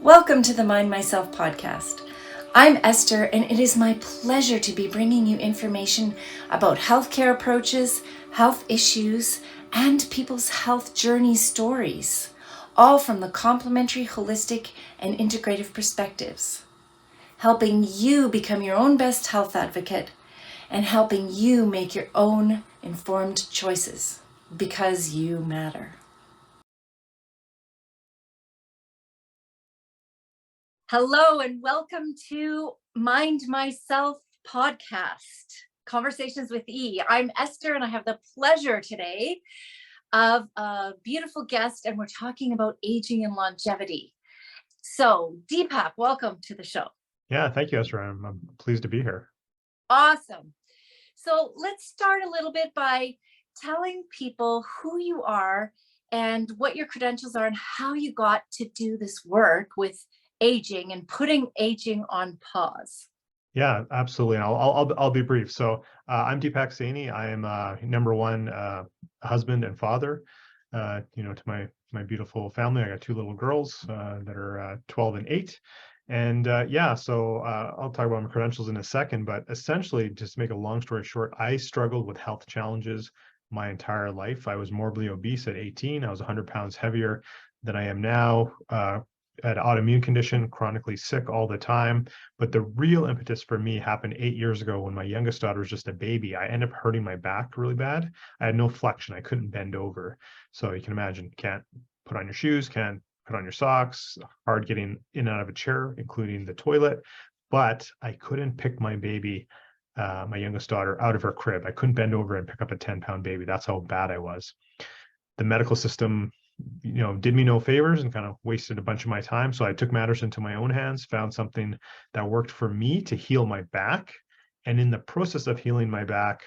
Welcome to the Mind Myself podcast. I'm Esther, and it is my pleasure to be bringing you information about healthcare approaches, health issues, and people's health journey stories, all from the complementary, holistic, and integrative perspectives, helping you become your own best health advocate and helping you make your own informed choices because you matter. Hello, and welcome to Mind Myself podcast, Conversations with E. I'm Esther, and I have the pleasure today of a beautiful guest, and we're talking about aging and longevity. So, Deepak, welcome to the show. Yeah, thank you, Esther. I'm pleased to be here. Awesome. So, let's start a little bit by telling people who you are and what your credentials are and how you got to do this work with aging and putting aging on pause. Yeah, absolutely. And I'll be brief. So I'm Deepak Saini. I am number one husband and father. To my beautiful family. I got two little girls that are 12 and 8. And so I'll talk about my credentials in a second. But essentially, just to make a long story short, I struggled with health challenges my entire life. I was morbidly obese at 18. I was 100 pounds heavier than I am now. Had autoimmune condition, chronically sick all the time. But the real impetus for me happened 8 years ago when my youngest daughter was just a baby. I ended up hurting my back really bad. I had no flexion. I couldn't bend over. So you can imagine, can't put on your shoes, can't put on your socks, hard getting in and out of a chair, including the toilet. But I couldn't pick my baby, my youngest daughter, out of her crib. I couldn't bend over and pick up a 10-pound baby. That's how bad I was. The medical system did me no favors and kind of wasted a bunch of my time. So I took matters into my own hands, found something that worked for me to heal my back. And in the process of healing my back,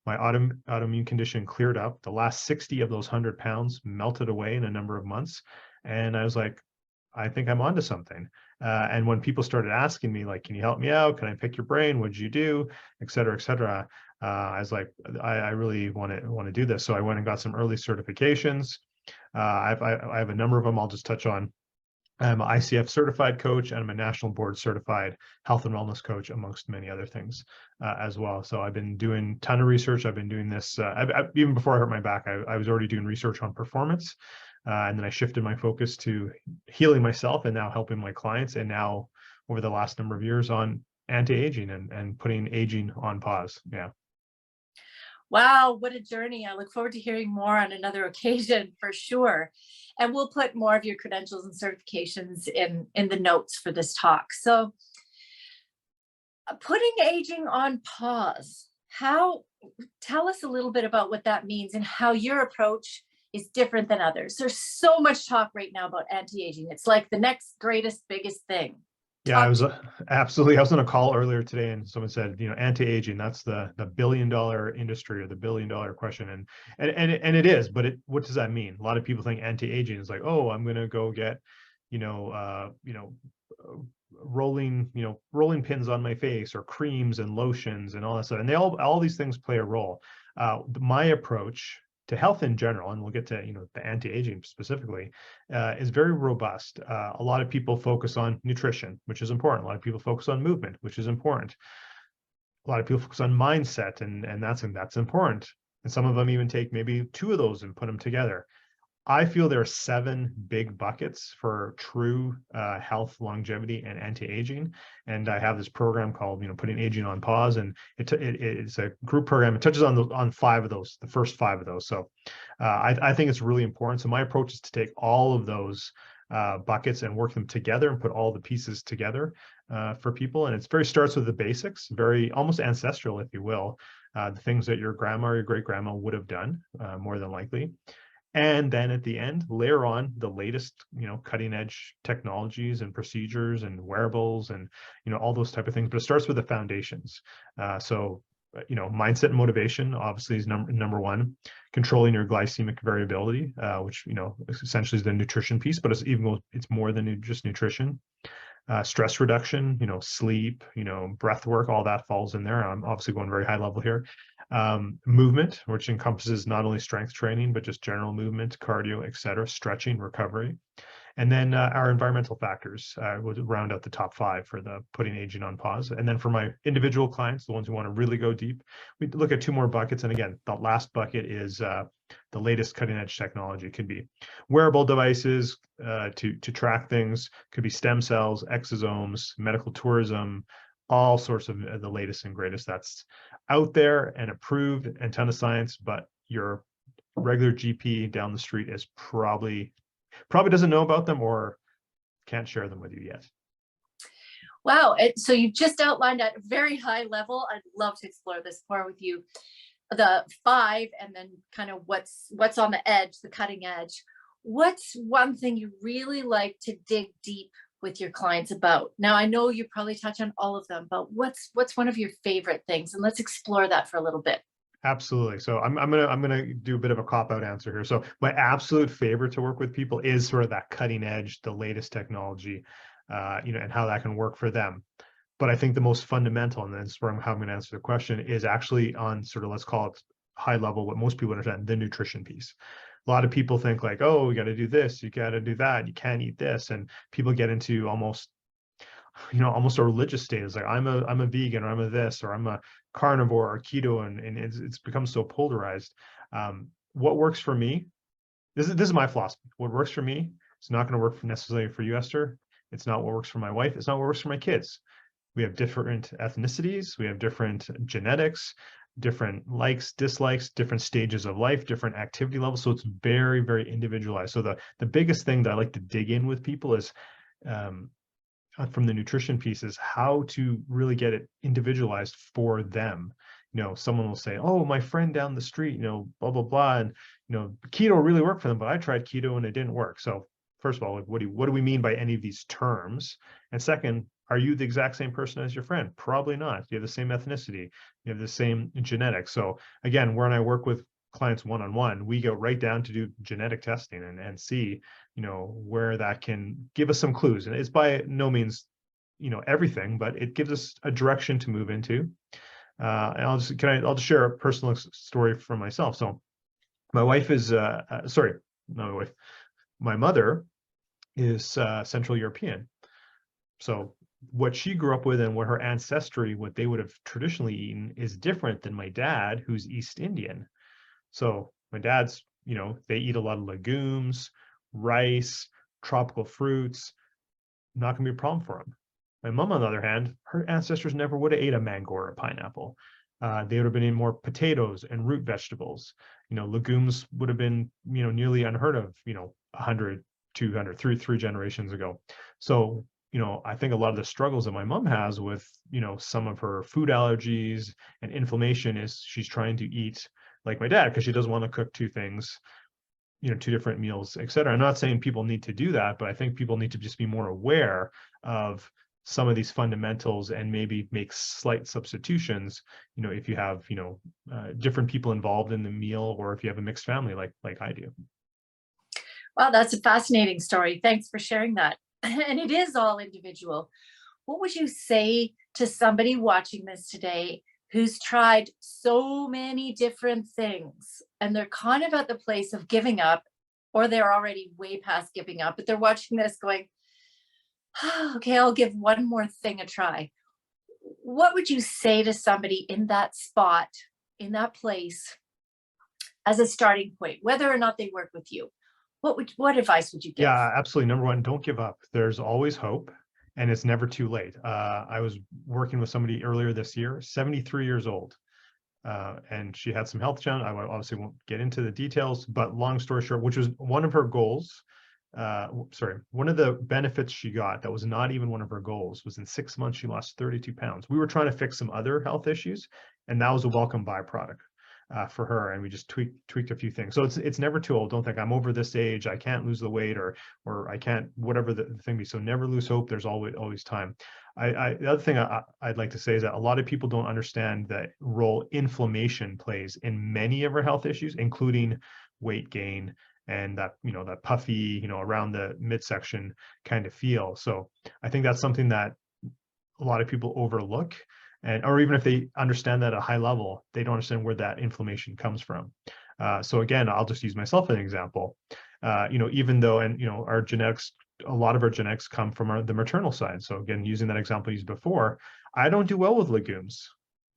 my autoimmune condition cleared up. The last 60 of those 100 pounds melted away in a number of months. And I was like, I think I'm onto something. And when people started asking me, like, can you help me out? Can I pick your brain? What did you do? Et cetera, et cetera. I was like, I really want to do this. So I went and got some early certifications. I have a number of them I'll just touch on. I'm an ICF certified coach, and I'm a national board certified health and wellness coach, amongst many other things as well. So I've been doing a ton of research. I've been doing this even before I hurt my back. I was already doing research on performance. And then I shifted my focus to healing myself and now helping my clients. And now over the last number of years on anti-aging and putting aging on pause. Yeah. Wow, what a journey. I look forward to hearing more on another occasion for sure. And we'll put more of your credentials and certifications in the notes for this talk. So putting aging on pause, tell us a little bit about what that means and how your approach is different than others. There's so much talk right now about anti-aging. It's like the next greatest, biggest thing. Yeah, I was absolutely. I was on a call earlier today, and someone said, anti-aging, that's the billion-dollar industry or the billion-dollar question, and it is. But what does that mean? A lot of people think anti-aging is like, oh, I'm going to go get, rolling pins on my face or creams and lotions and all that stuff, and all these things play a role. My approach to health in general, and we'll get to the anti-aging specifically, is very robust. A lot of people focus on nutrition, which is important. A lot of people focus on movement, which is important. A lot of people focus on mindset, and that's important. And some of them even take maybe two of those and put them together. I feel there are 7 big buckets for true health, longevity, and anti-aging. And I have this program called, Putting Aging on Pause, and it's a group program. It touches on 5 of those, the first 5 of those. So I think it's really important. So my approach is to take all of those buckets and work them together and put all the pieces together for people. And it starts with the basics, very almost ancestral, if you will, the things that your grandma or your great grandma would have done, more than likely. And then at the end, layer on the latest, cutting edge technologies and procedures and wearables and, all those type of things. But it starts with the foundations. Mindset and motivation obviously is number one. Controlling your glycemic variability, which, essentially is the nutrition piece, but it's more than just nutrition. Stress reduction, sleep, breath work, all that falls in there. I'm obviously going very high level here. Movement, which encompasses not only strength training, but just general movement, cardio, et cetera, stretching, recovery. And then our environmental factors would round out the top 5 for the putting aging on pause. And then for my individual clients, the ones who want to really go deep, we look at 2 more buckets. And again, the last bucket is the latest cutting edge technology. It could be wearable devices to track things, could be stem cells, exosomes, medical tourism, all sorts of the latest and greatest that's out there and approved, and ton of science, but your regular GP down the street is probably doesn't know about them or can't share them with you yet. Wow. So you've just outlined at a very high level. I'd love to explore this more with you. The 5, and then kind of what's on the edge, the cutting edge. What's one thing you really like to dig deep with your clients about? Now, I know you probably touch on all of them, but what's one of your favorite things? And let's explore that for a little bit. Absolutely. So I'm gonna do a bit of a cop-out answer here. So my absolute favorite to work with people is sort of that cutting edge, the latest technology, and how that can work for them. But I think the most fundamental, and that's where how I'm going to answer the question, is actually on sort of, let's call it high level, what most people understand, the nutrition piece. A lot of people think like, oh, you got to do this, you got to do that, you can't eat this, and people get into almost a religious state. It's like I'm a vegan, or I'm a this, or I'm a carnivore or keto, and it's become so polarized. What works for me, this is my philosophy. What works for me, it's not going to work necessarily for you, Esther. It's not what works for my wife. It's not what works for my kids. We have different ethnicities, we have different genetics, different likes, dislikes, different stages of life, different activity levels. So it's very, very individualized. So the biggest thing that I like to dig in with people is from the nutrition piece is how to really get it individualized for them. Someone will say, oh, my friend down the street, blah, blah, blah. And, keto really worked for them, but I tried keto and it didn't work. So first of all, what do we mean by any of these terms? And second, are you the exact same person as your friend? Probably not. You have the same ethnicity. You have the same genetics. So again, when I work with clients one-on-one, we go right down to do genetic testing and see, where that can give us some clues. And it's by no means, everything, but it gives us a direction to move into. And I'll just share a personal story from myself. So my wife is, sorry, not my wife, my mother is Central European. So what she grew up with and what her ancestry, what they would have traditionally eaten, is different than my dad, who's East Indian. So my dad's, they eat a lot of legumes, rice, tropical fruits, not going to be a problem for them. My mom, on the other hand, her ancestors never would have ate a mango or a pineapple. They would have been eating more potatoes and root vegetables. Legumes would have been, nearly unheard of, 100, 200, three generations ago. So, I think a lot of the struggles that my mom has with, some of her food allergies and inflammation is she's trying to eat like my dad because she doesn't want to cook 2 things, 2 different meals, et cetera. I'm not saying people need to do that, but I think people need to just be more aware of some of these fundamentals and maybe make slight substitutions, if you have, different people involved in the meal, or if you have a mixed family like I do. Wow, that's a fascinating story. Thanks for sharing that. And it is all individual. What would you say to somebody watching this today who's tried so many different things and they're kind of at the place of giving up, or they're already way past giving up, but they're watching this going, oh, okay, I'll give one more thing a try. What would you say to somebody in that spot, in that place, as a starting point, whether or not they work with you? What advice would you give? Yeah, absolutely. Number one, don't give up. There's always hope, and it's never too late. I was working with somebody earlier this year, 73 years old, and she had some health challenges. I obviously won't get into the details, but long story short, which was one of her goals. One of the benefits she got that was not even one of her goals was in 6 months she lost 32 pounds. We were trying to fix some other health issues, and that was a welcome byproduct for her, and we just tweaked a few things. So it's never too old. Don't think I'm over this age, I can't lose the weight, or I can't, whatever the thing be. So never lose hope. There's always time. The other thing I'd like to say is that a lot of people don't understand the role inflammation plays in many of our health issues, including weight gain and that that puffy around the midsection kind of feel. So I think that's something that a lot of people overlook, or even if they understand that at a high level, they don't understand where that inflammation comes from. So again, I'll just use myself as an example. Even though, and our genetics a lot of our genetics come from the maternal side. So again, using that example used before, I don't do well with legumes,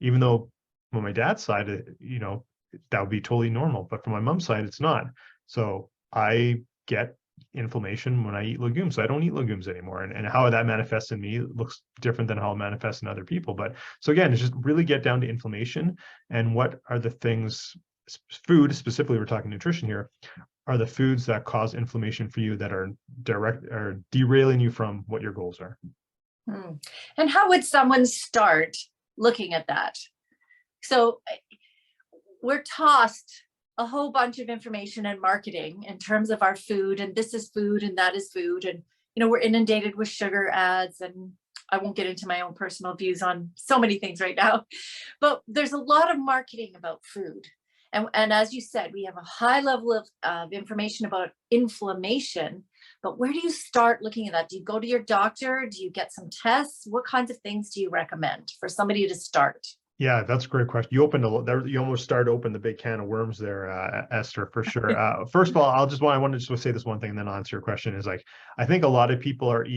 even though on my dad's side, that would be totally normal. But from my mom's side, it's not. So I get inflammation when I eat legumes. So I don't eat legumes anymore. And how that manifests in me looks different than how it manifests in other people. But so again, it's just really get down to inflammation and what are the things, food specifically, we're talking nutrition here, are the foods that cause inflammation for you that are derailing you from what your goals are. And how would someone start looking at that? So we're tossed a whole bunch of information and marketing in terms of our food, and this is food and that is food. And, we're inundated with sugar ads, and I won't get into my own personal views on so many things right now, but there's a lot of marketing about food. And as you said, we have a high level of information about inflammation, but where do you start looking at that? Do you go to your doctor? Do you get some tests? What kinds of things do you recommend for somebody to start? Yeah, that's a great question. You almost started to open the big can of worms there, Esther, for sure. First of all, I wanted to just say this one thing and then I'll answer your question is like, I think a lot of people are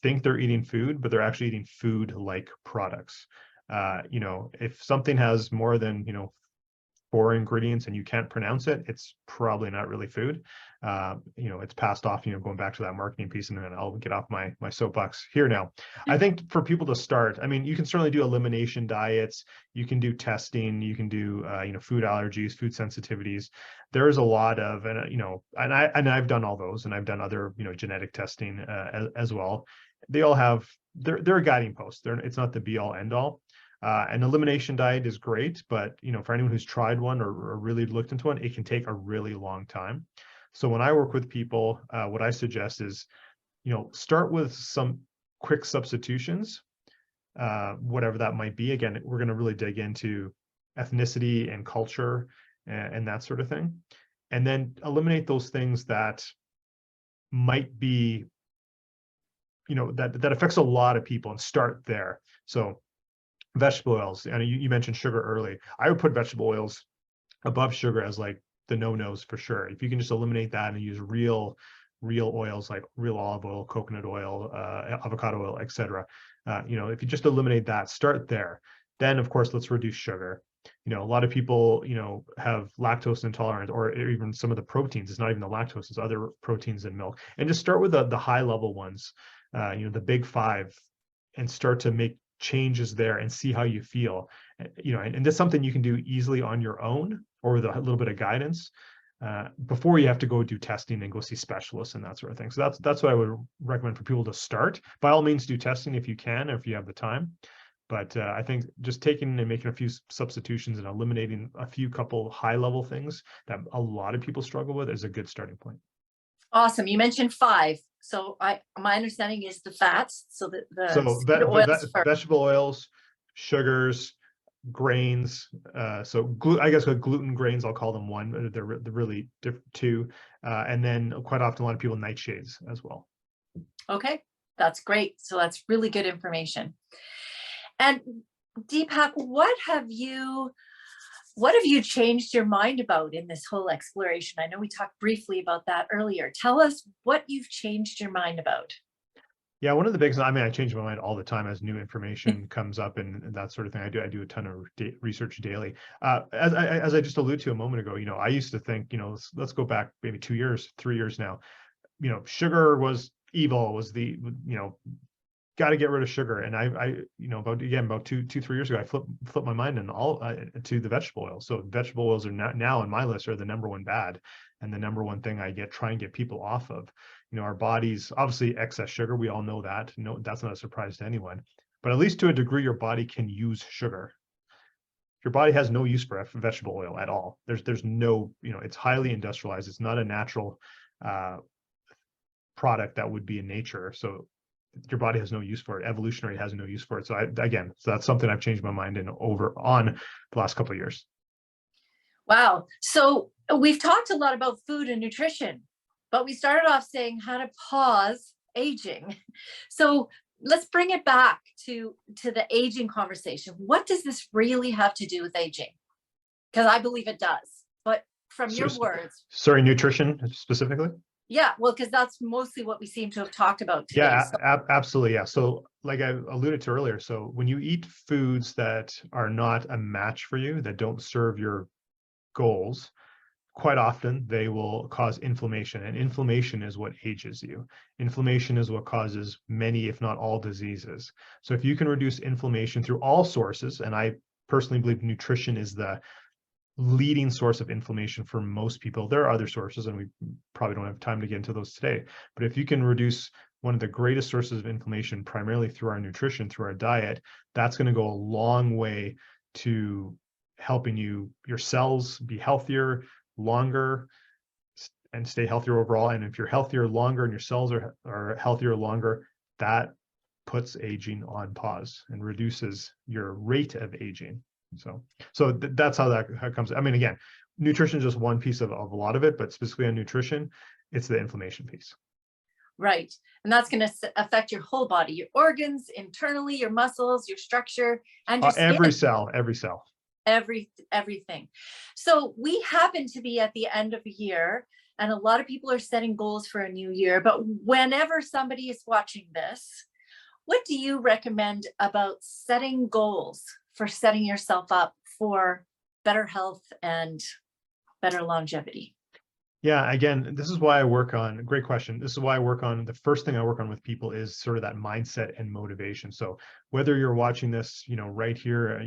think they're eating food, but they're actually eating food-like products. If something has more than, 4 ingredients and you can't pronounce it, it's probably not really food. It's passed off, going back to that marketing piece, and then I'll get off my soapbox here now. I think for people to start, you can certainly do elimination diets, you can do testing, you can do, food allergies, food sensitivities. There's a lot of, and I've done all those, and I've done other, genetic testing as well. They all have, they're a guiding post. It's not the be all end all. An elimination diet is great, but for anyone who's tried one or really looked into one, it can take a really long time. So when I work with people, what I suggest is, start with some quick substitutions, whatever that might be. Again, we're going to really dig into ethnicity and culture and that sort of thing, and then eliminate those things that might be, that affects a lot of people, and start there. So vegetable oils, and you mentioned sugar early. I would put vegetable oils above sugar as like the no-nos for sure. If you can just eliminate that and use real oils like real olive oil, coconut oil, avocado oil, etc. If you just eliminate that, start there. Then of course, let's reduce sugar. A lot of people, have lactose intolerance, or even some of the proteins. It's not even the lactose, it's other proteins in milk. And just start with the high level ones, the big 5, and start to make changes there and see how you feel. And that's something you can do easily on your own or with a little bit of guidance before you have to go do testing and go see specialists and that sort of thing. So that's what I would recommend for people to start. By all means, do testing if you can, or if you have the time. But I think just taking and making a few substitutions and eliminating a couple high level things that a lot of people struggle with is a good starting point. Awesome. You mentioned 5. So my understanding is the fats. So vegetable oils, sugars, grains. I guess with gluten, grains, I'll call them 1. They're really 2. And then quite often a lot of people nightshades as well. Okay, that's great. So that's really good information. And Deepak, what have you changed your mind about in this whole exploration? I know we talked briefly about that earlier. Tell us what you've changed your mind about. Yeah, one of the biggest, I change my mind all the time as new information comes up and that sort of thing. I do a ton of research daily. As I just alluded to a moment ago, I used to think, let's go back maybe 2 years, 3 years now, sugar was evil, was the, got to get rid of sugar. And about 2-3 years ago, I flipped my mind and all to the vegetable oils. So vegetable oils are now on my list are the number 1 bad, and the number 1 thing I try and get people off of. Our bodies, obviously excess sugar, we all know that. No, that's not a surprise to anyone. But at least to a degree, your body can use sugar. Your body has no use for vegetable oil at all. There's no, it's highly industrialized. It's not a natural product that would be in nature. So your body has no use for it. Evolutionary has no use for it. So that's something I've changed my mind in over on the last couple of years. Wow. So we've talked a lot about food and nutrition, but we started off saying how to pause aging. So let's bring it back to the aging conversation. What does this really have to do with aging? Because I believe it does, but from your words. Sorry, nutrition specifically? Yeah, well, because that's mostly what we seem to have talked about today. Yeah, So, absolutely. Yeah. So, like I alluded to earlier, so when you eat foods that are not a match for you, that don't serve your goals, quite often they will cause inflammation, and inflammation is what ages you. Inflammation is what causes many, if not all, diseases. So if you can reduce inflammation through all sources, and I personally believe nutrition is the leading source of inflammation for most people. There are other sources, and we probably don't have time to get into those today. But if you can reduce one of the greatest sources of inflammation primarily through our nutrition, through our diet, that's going to go a long way to helping your cells be healthier longer and stay healthier overall. And if you're healthier longer and your cells are healthier longer, that puts aging on pause and reduces your rate of aging. So that's how that comes. I mean, again, nutrition is just one piece of a lot of it, but specifically on nutrition, it's the inflammation piece. right. And that's going to affect your whole body, your organs, internally, your muscles, your structure, and your skin. Every cell. Everything. So we happen to be at the end of a year, and a lot of people are setting goals for a new year. But whenever somebody is watching this, what do you recommend about setting goals for setting yourself up for better health and better longevity? Yeah, again, this is why I work on, great question. This is why I work on, the first thing I work on with people is sort of that mindset and motivation. So whether you're watching this, right here,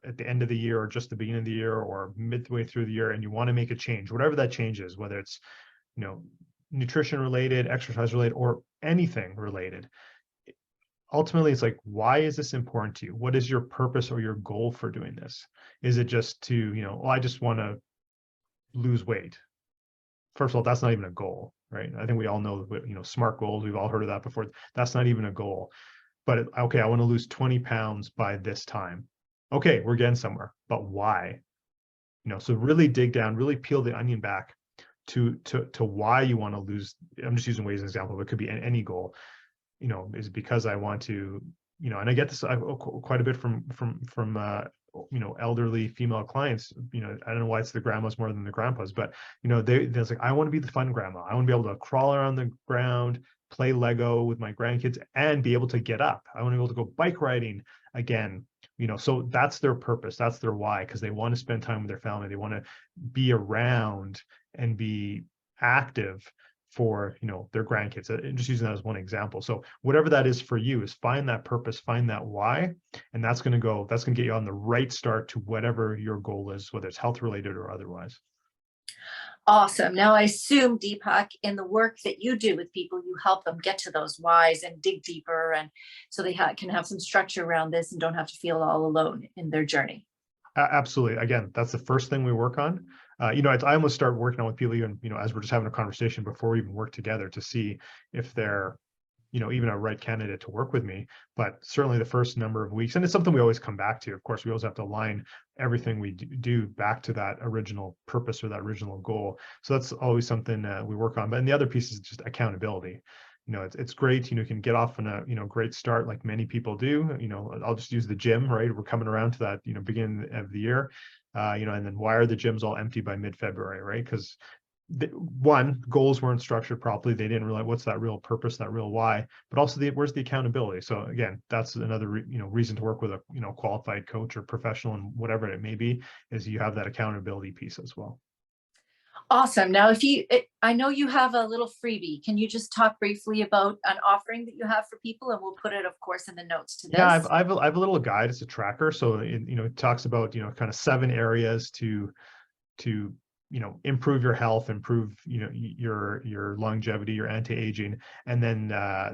at the end of the year or just the beginning of the year or midway through the year, and you want to make a change, whatever that change is, whether it's, nutrition related, exercise related, or anything related, ultimately it's like, why is this important to you? What is your purpose or your goal for doing this? Is it just to, I just want to lose weight? First of all, that's not even a goal, right? I think we all know, SMART goals. We've all heard of that before. That's not even a goal. But okay, I want to lose 20 pounds by this time. Okay, we're getting somewhere. But why? So really dig down, really peel the onion back to why you want to lose. I'm just using weight as an example, but it could be any goal. Is it because I want to, and I get this quite a bit from elderly female clients. I don't know why it's the grandmas more than the grandpas, but they're like, I want to be the fun grandma. I want to be able to crawl around the ground, play Lego with my grandkids, and be able to get up. I want to be able to go bike riding again. So that's their purpose. That's their why, because they want to spend time with their family. They want to be around and be active for their grandkids. Just using that as one example. So whatever that is for you, is find that purpose, find that why, and that's going to get you on the right start to whatever your goal is, whether it's health related or otherwise. Awesome. Now, I assume, Deepak, in the work that you do with people, you help them get to those whys and dig deeper, and so they can have some structure around this and don't have to feel all alone in their journey. Absolutely. Again, that's the first thing we work on. I almost start working on with people even, as we're just having a conversation before we even work together to see if they're, even a right candidate to work with me. But certainly the first number of weeks, and it's something we always come back to. Of course, we always have to align everything we do back to that original purpose or that original goal. So that's always something we work on. But and the other piece is just accountability. It's great, you can get off on a, great start like many people do. I'll just use the gym, right? We're coming around to that, beginning of the year, and then why are the gyms all empty by mid-February, right? Because one, goals weren't structured properly. They didn't realize what's that real purpose, that real why, but also where's the accountability? So again, that's another reason to work with a qualified coach or professional, and whatever it may be, is you have that accountability piece as well. Awesome. Now, I know you have a little freebie. Can you just talk briefly about an offering that you have for people, and we'll put it, of course, in the notes to this. Yeah, I have a little guide. It's a tracker, so it talks about kind of 7 areas to improve your health, improve your longevity, your anti-aging, and then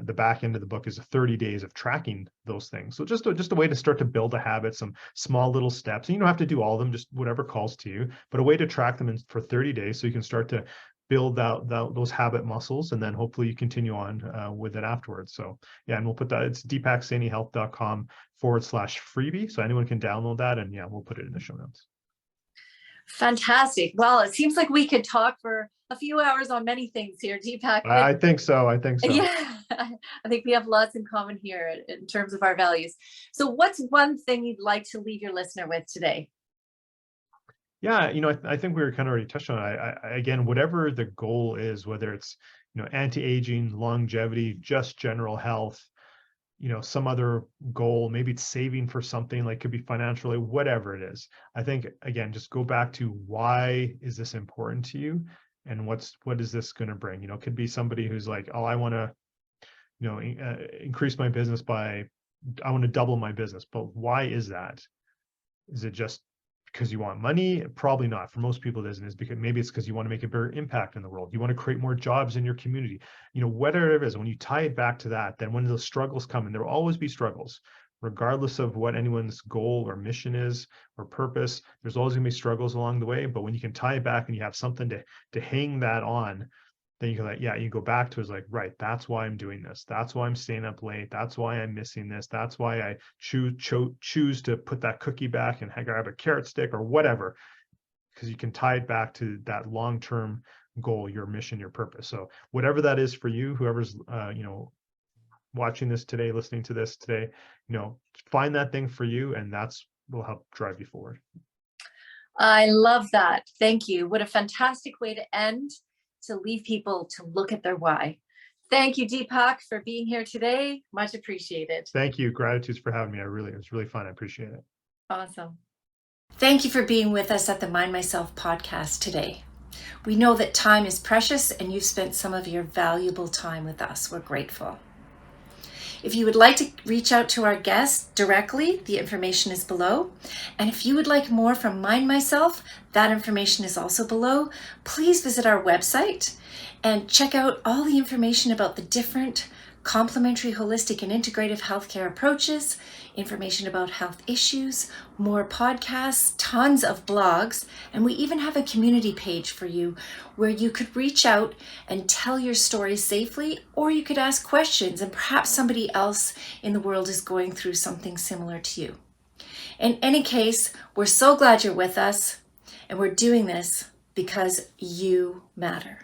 the back end of the book is 30 days of tracking those things. So just a way to start to build a habit, some small little steps, and you don't have to do all of them, just whatever calls to you, but a way to track them for 30 days so you can start to build out those habit muscles, and then hopefully you continue on with it afterwards. So yeah, and we'll put that, it's deepaksainihealth.com/freebie, so anyone can download that, and yeah, we'll put it in the show notes. Fantastic. Well, it seems like we could talk for a few hours on many things here, Deepak. I think so. Yeah, I think we have lots in common here in terms of our values. So what's one thing you'd like to leave your listener with today? Yeah, I think we were kind of already touched on it. Again, whatever the goal is, whether it's, anti-aging, longevity, just general health, some other goal, maybe it's saving for something, like could be financially, whatever it is. I think, again, just go back to why is this important to you, and what is this going to bring? It could be somebody who's like, oh, I want to, increase my business by, I want to double my business, but why is that? Is it just because you want money? Probably not. For most people, it isn't. Is because maybe it's because you want to make a bigger impact in the world. You want to create more jobs in your community. Whatever it is, when you tie it back to that, then when those struggles come, and there will always be struggles, regardless of what anyone's goal or mission is or purpose, there's always going to be struggles along the way. But when you can tie it back and you have something to hang that on, then you can, like, yeah, you go back to, is like, right, that's why I'm doing this. That's why I'm staying up late. That's why I'm missing this. That's why I choose to put that cookie back and grab a carrot stick or whatever, because you can tie it back to that long-term goal, your mission, your purpose. So whatever that is for you, whoever's watching this today, listening to this today, find that thing for you, and that's will help drive you forward. I love that. Thank you. What a fantastic way to end, to leave people to look at their why. Thank you, Deepak, for being here today. Much appreciated. Thank you. Gratitude for having me. It was really fun. I appreciate it. Awesome. Thank you for being with us at the Mind Myself podcast today. We know that time is precious, and you've spent some of your valuable time with us. We're grateful. If you would like to reach out to our guests directly, the information is below. And if you would like more from Mind Myself, that information is also below. Please visit our website and check out all the information about the different complementary, holistic, and integrative healthcare approaches, information about health issues, more podcasts, tons of blogs, and we even have a community page for you where you could reach out and tell your story safely, or you could ask questions, and perhaps somebody else in the world is going through something similar to you. In any case, we're so glad you're with us, and we're doing this because you matter.